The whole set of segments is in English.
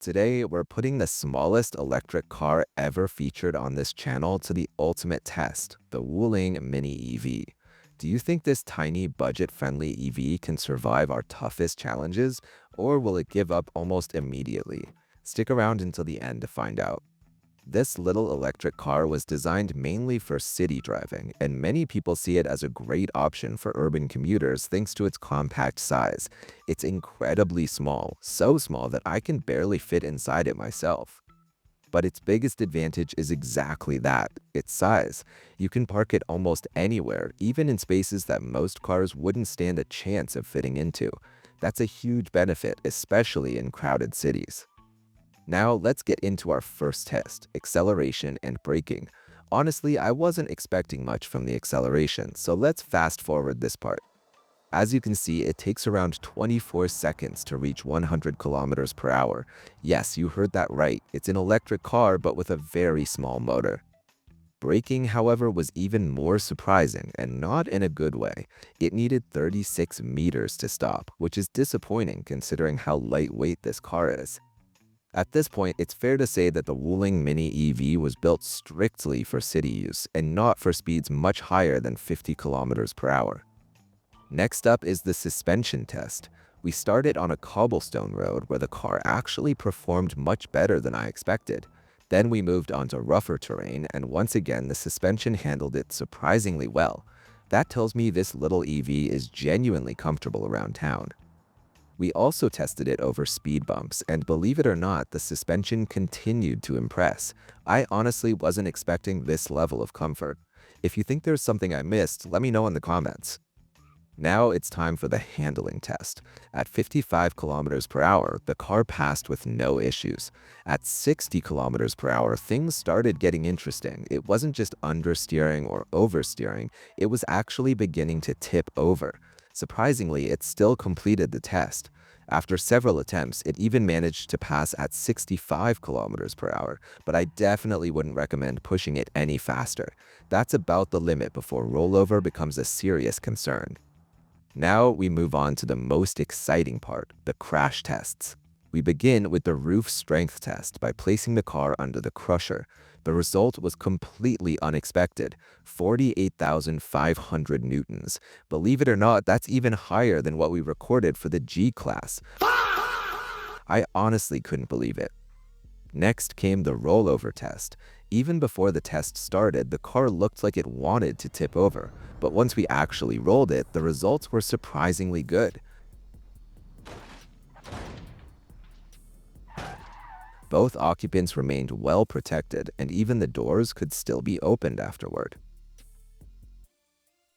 Today, we're putting the smallest electric car ever featured on this channel to the ultimate test, the Wuling Mini EV. Do you think this tiny budget-friendly EV can survive our toughest challenges, or will it give up almost immediately? Stick around until the end to find out. This little electric car was designed mainly for city driving, and many people see it as a great option for urban commuters thanks to its compact size. It's incredibly small, so small that I can barely fit inside it myself. But its biggest advantage is exactly that, its size. You can park it almost anywhere, even in spaces that most cars wouldn't stand a chance of fitting into. That's a huge benefit, especially in crowded cities. Now let's get into our first test, acceleration and braking. Honestly, I wasn't expecting much from the acceleration, so let's fast forward this part. As you can see, it takes around 24 seconds to reach 100 kilometers per hour. Yes, you heard that right. It's an electric car, but with a very small motor. Braking, however, was even more surprising, and not in a good way. It needed 36 meters to stop, which is disappointing considering how lightweight this car is. At this point, it's fair to say that the Wuling Mini EV was built strictly for city use and not for speeds much higher than 50 kilometers per hour. Next up is the suspension test. We started on a cobblestone road where the car actually performed much better than I expected. Then we moved on to rougher terrain, and once again the suspension handled it surprisingly well. That tells me this little EV is genuinely comfortable around town. We also tested it over speed bumps, and believe it or not, the suspension continued to impress. I honestly wasn't expecting this level of comfort. If you think there's something I missed, let me know in the comments. Now it's time for the handling test. At 55 kilometers per hour, the car passed with no issues. At 60 kilometers per hour, things started getting interesting. It wasn't just understeering or oversteering, it was actually beginning to tip over. Surprisingly, it still completed the test. After several attempts, it even managed to pass at 65 kilometers per hour, but I definitely wouldn't recommend pushing it any faster. That's about the limit before rollover becomes a serious concern. Now we move on to the most exciting part, the crash tests. We begin with the roof strength test by placing the car under the crusher. The result was completely unexpected, 48,500 newtons. Believe it or not, that's even higher than what we recorded for the G-Class. I honestly couldn't believe it. Next came the rollover test. Even before the test started, the car looked like it wanted to tip over, but once we actually rolled it, the results were surprisingly good. Both occupants remained well protected, and even the doors could still be opened afterward.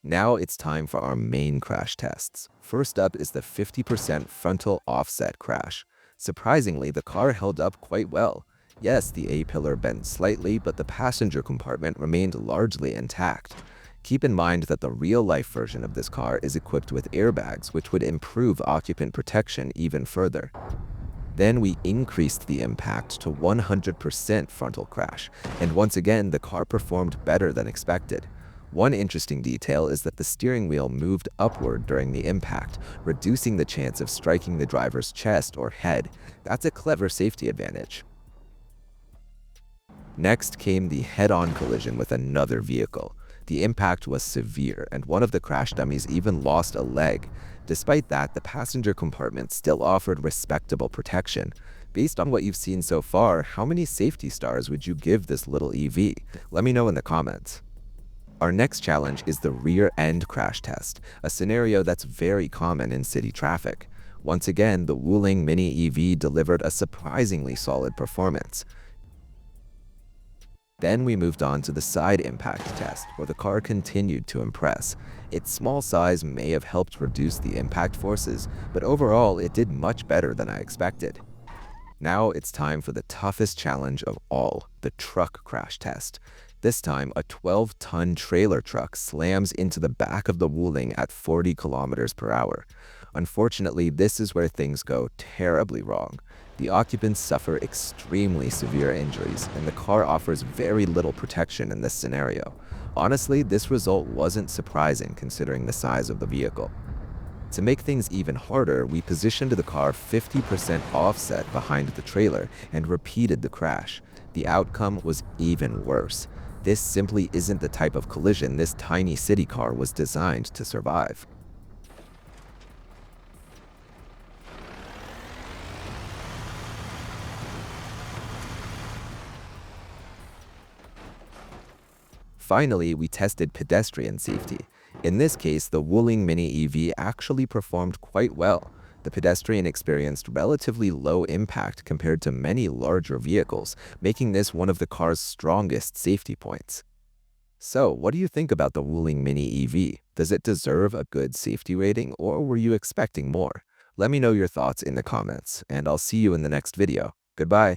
Now it's time for our main crash tests. First up is the 50% frontal offset crash. Surprisingly, the car held up quite well. Yes, the A-pillar bent slightly, but the passenger compartment remained largely intact. Keep in mind that the real-life version of this car is equipped with airbags, which would improve occupant protection even further. Then we increased the impact to 100% frontal crash, and once again the car performed better than expected. One interesting detail is that the steering wheel moved upward during the impact, reducing the chance of striking the driver's chest or head. That's a clever safety advantage. Next came the head-on collision with another vehicle. The impact was severe, and one of the crash dummies even lost a leg. Despite that, the passenger compartment still offered respectable protection. Based on what you've seen so far, how many safety stars would you give this little EV? Let me know in the comments. Our next challenge is the rear end crash test, a scenario that's very common in city traffic. Once again, the Wuling Mini EV delivered a surprisingly solid performance. Then we moved on to the side impact test, where the car continued to impress. Its small size may have helped reduce the impact forces, but overall it did much better than I expected. Now it's time for the toughest challenge of all, the truck crash test. This time, a 12-ton trailer truck slams into the back of the Wuling at 40 kilometers per hour. Unfortunately, this is where things go terribly wrong. The occupants suffer extremely severe injuries, and the car offers very little protection in this scenario. Honestly, this result wasn't surprising considering the size of the vehicle. To make things even harder, we positioned the car 50% offset behind the trailer and repeated the crash. The outcome was even worse. This simply isn't the type of collision this tiny city car was designed to survive. Finally, we tested pedestrian safety. In this case, the Wuling Mini EV actually performed quite well. The pedestrian experienced relatively low impact compared to many larger vehicles, making this one of the car's strongest safety points. So, what do you think about the Wuling Mini EV? Does it deserve a good safety rating, or were you expecting more? Let me know your thoughts in the comments, and I'll see you in the next video. Goodbye.